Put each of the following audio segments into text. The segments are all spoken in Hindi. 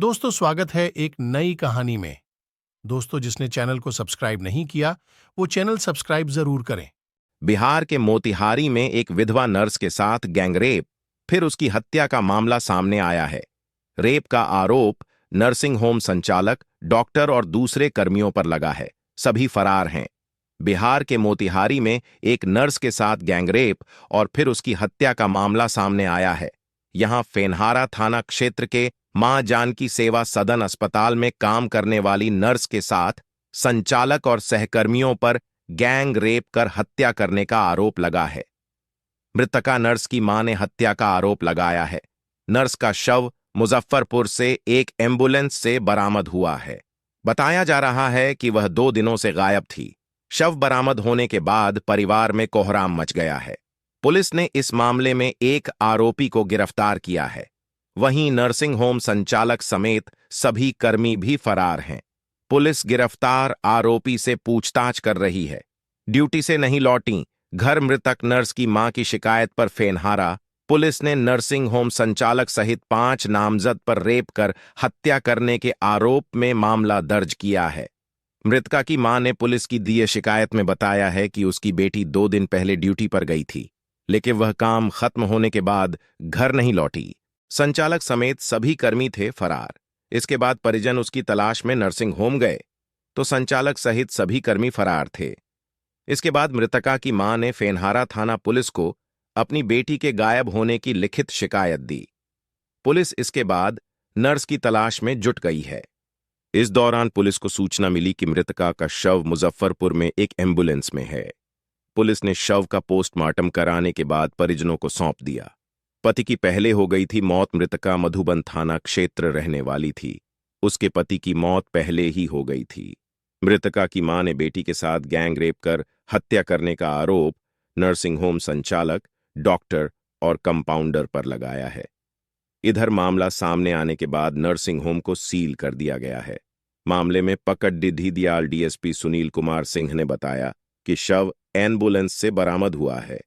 दोस्तों, स्वागत है एक नई कहानी में। दोस्तों, जिसने चैनल को सब्सक्राइब नहीं किया वो चैनल सब्सक्राइब जरूर करें। बिहार के मोतिहारी में एक विधवा नर्स के साथ गैंगरेप, फिर उसकी हत्या का मामला सामने आया है। रेप का आरोप नर्सिंग होम संचालक, डॉक्टर और दूसरे कर्मियों पर लगा है। सभी फरार हैं। बिहार के मोतिहारी में एक नर्स के साथ गैंगरेप और फिर उसकी हत्या का मामला सामने आया है। यहां फेनहारा थाना क्षेत्र के मां जानकी सेवा सदन अस्पताल में काम करने वाली नर्स के साथ संचालक और सहकर्मियों पर गैंग रेप कर हत्या करने का आरोप लगा है। मृतका नर्स की मां ने हत्या का आरोप लगाया है। नर्स का शव मुजफ्फरपुर से एक एम्बुलेंस से बरामद हुआ है। बताया जा रहा है कि वह 2 दिनों से गायब थी। शव बरामद होने के बाद परिवार में कोहराम मच गया है। पुलिस ने इस मामले में एक आरोपी को गिरफ्तार किया है। वहीं नर्सिंग होम संचालक समेत सभी कर्मी भी फरार हैं। पुलिस गिरफ्तार आरोपी से पूछताछ कर रही है। ड्यूटी से नहीं लौटी, घर मृतक नर्स की मां की शिकायत पर फेनहारा। पुलिस ने नर्सिंग होम संचालक सहित 5 नामजद पर रेप कर हत्या करने के आरोप में मामला दर्ज किया है। मृतका की मां ने पुलिस की दी शिकायत में बताया है कि उसकी बेटी 2 दिन पहले ड्यूटी पर गई थी, लेकिन वह काम खत्म होने के बाद घर नहीं लौटी। संचालक समेत सभी कर्मी थे फरार। इसके बाद परिजन उसकी तलाश में नर्सिंग होम गए तो संचालक सहित सभी कर्मी फरार थे। इसके बाद मृतका की मां ने फेनहारा थाना पुलिस को अपनी बेटी के गायब होने की लिखित शिकायत दी। पुलिस इसके बाद नर्स की तलाश में जुट गई है। इस दौरान पुलिस को सूचना मिली कि मृतका का शव मुजफ्फरपुर में एक एम्बुलेंस में है। पुलिस ने शव का पोस्टमार्टम कराने के बाद परिजनों को सौंप दिया। पति की पहले हो गई थी मौत। मृतका मधुबन थाना क्षेत्र रहने वाली थी। उसके पति की मौत पहले ही हो गई थी। मृतका की मां ने बेटी के साथ गैंग रेप कर हत्या करने का आरोप नर्सिंग होम संचालक, डॉक्टर और कंपाउंडर पर लगाया है। इधर मामला सामने आने के बाद नर्सिंग होम को सील कर दिया गया है। मामले में पकड़ डिधिदियाल डीएसपी सुनील कुमार सिंह ने बताया कि शव एम्बुलेंस से बरामद हुआ है।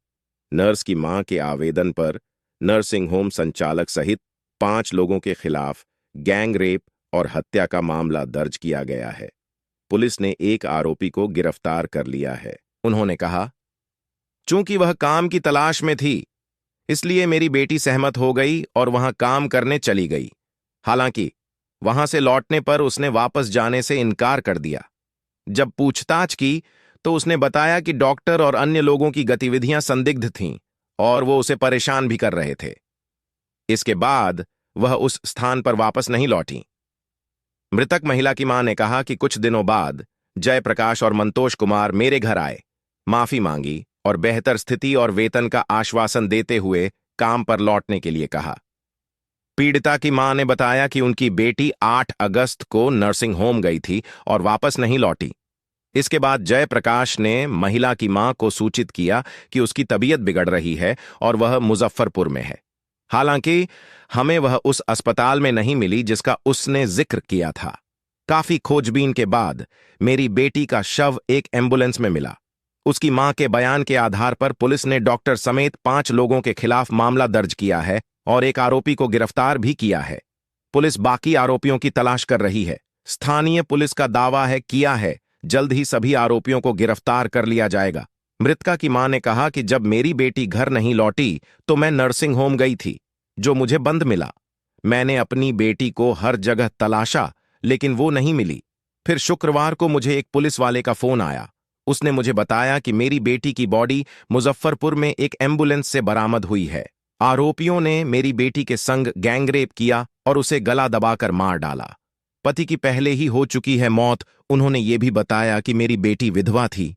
नर्स की मां के आवेदन पर नर्सिंग होम संचालक सहित 5 लोगों के खिलाफ गैंग रेप और हत्या का मामला दर्ज किया गया है। पुलिस ने एक आरोपी को गिरफ्तार कर लिया है। उन्होंने कहा, चूंकि वह काम की तलाश में थी, इसलिए मेरी बेटी सहमत हो गई और वहां काम करने चली गई। हालांकि वहां से लौटने पर उसने वापस जाने से इनकार कर दिया। जब पूछताछ की तो उसने बताया कि डॉक्टर और अन्य लोगों की गतिविधियां संदिग्ध थीं और वो उसे परेशान भी कर रहे थे। इसके बाद वह उस स्थान पर वापस नहीं लौटी। मृतक महिला की मां ने कहा कि कुछ दिनों बाद जयप्रकाश और मंतोष कुमार मेरे घर आए, माफी मांगी और बेहतर स्थिति और वेतन का आश्वासन देते हुए काम पर लौटने के लिए कहा। पीड़िता की मां ने बताया कि उनकी बेटी 8 अगस्त को नर्सिंग होम गई थी और वापस नहीं लौटी। इसके बाद जयप्रकाश ने महिला की मां को सूचित किया कि उसकी तबीयत बिगड़ रही है और वह मुजफ्फरपुर में है। हालांकि हमें वह उस अस्पताल में नहीं मिली जिसका उसने जिक्र किया था। काफी खोजबीन के बाद मेरी बेटी का शव एक एम्बुलेंस में मिला। उसकी मां के बयान के आधार पर पुलिस ने डॉक्टर समेत 5 लोगों के खिलाफ मामला दर्ज किया है और एक आरोपी को गिरफ्तार भी किया है। पुलिस बाकी आरोपियों की तलाश कर रही है। स्थानीय पुलिस का दावा है जल्द ही सभी आरोपियों को गिरफ्तार कर लिया जाएगा। मृतका की मां ने कहा कि जब मेरी बेटी घर नहीं लौटी तो मैं नर्सिंग होम गई थी, जो मुझे बंद मिला। मैंने अपनी बेटी को हर जगह तलाशा, लेकिन वो नहीं मिली। फिर शुक्रवार को मुझे एक पुलिस वाले का फोन आया। उसने मुझे बताया कि मेरी बेटी की बॉडी मुजफ्फरपुर में एक एम्बुलेंस से बरामद हुई है। आरोपियों ने मेरी बेटी के संग गैंगरेप किया और उसे गला दबाकर मार डाला। पति की पहले ही हो चुकी है मौत। उन्होंने ये भी बताया कि मेरी बेटी विधवा थी।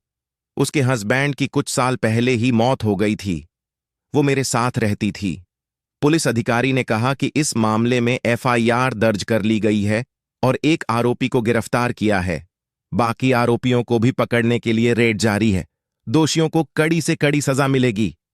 उसके हस्बैंड की कुछ साल पहले ही मौत हो गई थी। वो मेरे साथ रहती थी। पुलिस अधिकारी ने कहा कि इस मामले में एफआईआर दर्ज कर ली गई है और एक आरोपी को गिरफ्तार किया है। बाकी आरोपियों को भी पकड़ने के लिए रेड जारी है। दोषियों को कड़ी से कड़ी सजा मिलेगी।